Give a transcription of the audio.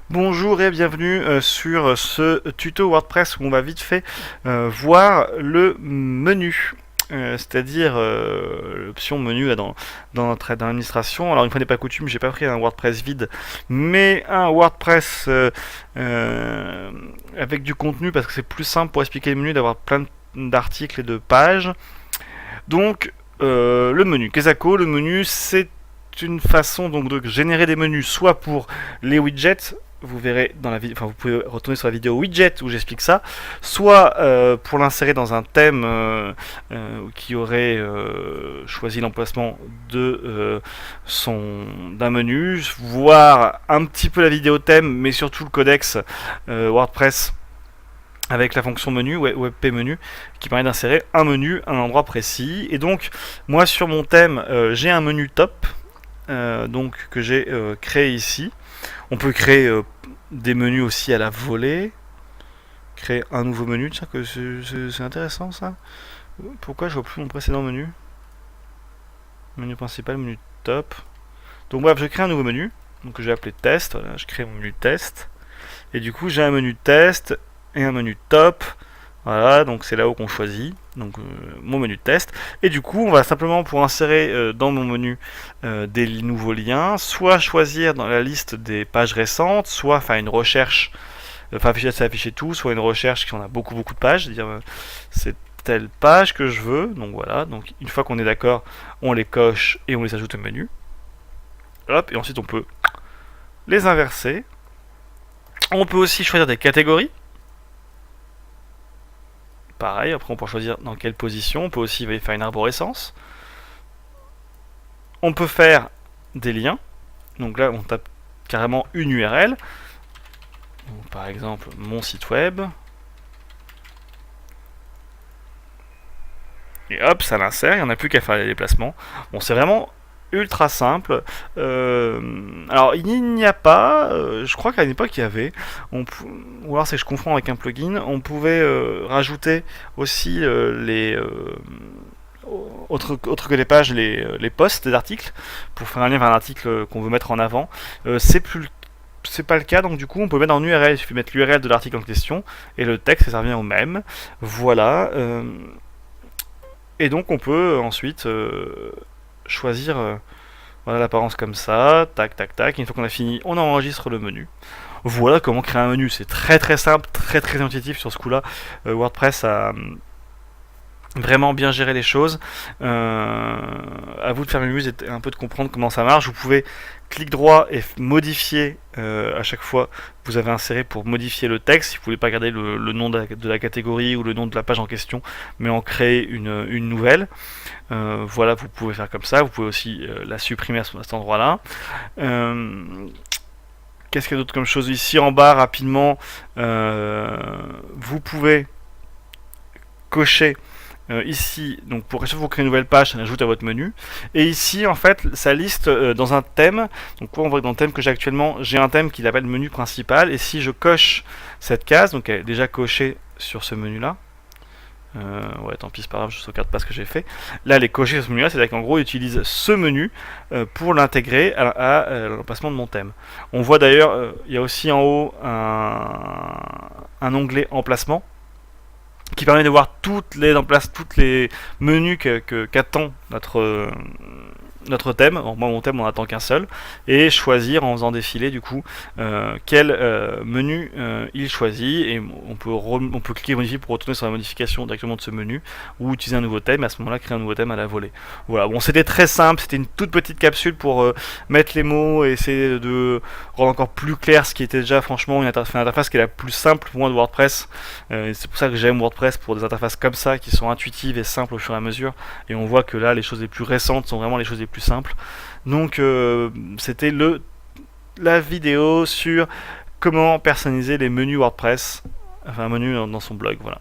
Bonjour et bienvenue sur ce tuto WordPress où on va vite fait voir le menu. C'est-à-dire l'option menu là, dans l'administration. Alors une fois n'est pas coutume, j'ai pas pris un WordPress vide, mais un WordPress avec du contenu parce que c'est plus simple pour expliquer le menu d'avoir plein d'articles et de pages. Donc le menu. Kesako, le menu c'est une façon donc de générer des menus soit pour les widgets, vous verrez dans la vidéo, enfin vous pouvez retourner sur la vidéo widget où j'explique ça, soit pour l'insérer dans un thème qui aurait choisi l'emplacement de d'un menu, voir un petit peu la vidéo thème, mais surtout le codex WordPress avec la fonction menu, WebP menu, qui permet d'insérer un menu à un endroit précis. Et donc, moi sur mon thème, j'ai un menu top, donc que j'ai créé ici. On peut créer des menus aussi à la volée, créer un nouveau menu. Tiens, que c'est intéressant ça. Pourquoi je vois plus mon précédent menu? Menu principal, menu top. Donc bref, je crée un nouveau menu, donc que j'ai appelé test. Voilà, je crée mon menu test. Et du coup, j'ai un menu test et un menu top. Voilà, donc c'est là-haut qu'on choisit, donc mon menu test. Et du coup, on va simplement pour insérer dans mon menu des nouveaux liens, soit choisir dans la liste des pages récentes, soit faire une recherche, enfin afficher tout, soit une recherche qui en a beaucoup de pages, dire c'est telle page que je veux. Donc voilà, donc une fois qu'on est d'accord, on les coche et on les ajoute au menu. Hop, et ensuite on peut les inverser. On peut aussi choisir des catégories. Pareil, après on peut choisir dans quelle position. On peut aussi faire une arborescence. On peut faire des liens. Donc là, on tape carrément une URL. Donc, par exemple, mon site web. Et hop, ça l'insère. Il n'y en a plus qu'à faire les déplacements. Bon, c'est vraiment ultra simple. Alors, il n'y a pas, je crois qu'à une époque il y avait, ou alors c'est que je confonds avec un plugin, on pouvait rajouter aussi les autre que les pages, les posts des articles, pour faire un lien vers un article qu'on veut mettre en avant. C'est pas le cas, donc du coup on peut mettre en URL, il suffit de mettre l'URL de l'article en question et le texte, ça revient au même. Voilà. Et donc on peut ensuite choisir voilà l'apparence comme ça, tac tac tac. Une fois qu'on a fini, on enregistre le menu. Voilà comment créer un menu. C'est très simple, très intuitif sur ce coup-là. WordPress a vraiment bien géré les choses. À vous de faire le muse et un peu de comprendre comment ça marche. Vous pouvez clic droit et modifier à chaque fois que vous avez inséré pour modifier le texte. Si vous ne voulez pas garder le nom de la catégorie ou le nom de la page en question, mais en créer une nouvelle. Voilà, vous pouvez faire comme ça. Vous pouvez aussi la supprimer à cet endroit-là. Qu'est-ce qu'il y a d'autre comme chose ici en bas rapidement? Vous pouvez cocher ici, donc pour chaque fois que vous créez une nouvelle page, ça l'ajoute à votre menu. Et ici, en fait, ça liste dans un thème. Donc, on voit dans le thème que j'ai actuellement, j'ai un thème qui l'appelle menu principal. Et si je coche cette case, donc elle est déjà cochée sur ce menu-là. Ouais, tant pis, c'est pas grave, je sauvegarde pas ce que j'ai fait. Là, elle est cochée sur ce menu-là, c'est-à-dire qu'en gros, il utilise ce menu pour l'intégrer à l'emplacement de mon thème. On voit d'ailleurs, il y a aussi en haut un onglet emplacement qui permet de voir toutes les menus qu'attend notre thème. Moi, mon thème, on attend qu'un seul, et choisir en faisant défiler du coup quel menu il choisit. Et on peut cliquer modifier pour retourner sur la modification directement de ce menu ou utiliser un nouveau thème. Et à ce moment-là, créer un nouveau thème à la volée. Voilà. Bon, c'était très simple. C'était une toute petite capsule pour mettre les mots et essayer de rendre encore plus clair ce qui était déjà franchement une interface qui est la plus simple pour moi de WordPress. C'est pour ça que j'aime WordPress, pour des interfaces comme ça qui sont intuitives et simples au fur et à mesure. Et on voit que là, les choses les plus récentes sont vraiment les choses les plus simple. Donc c'était la vidéo sur comment personnaliser les menus WordPress, enfin un menu dans son blog, voilà.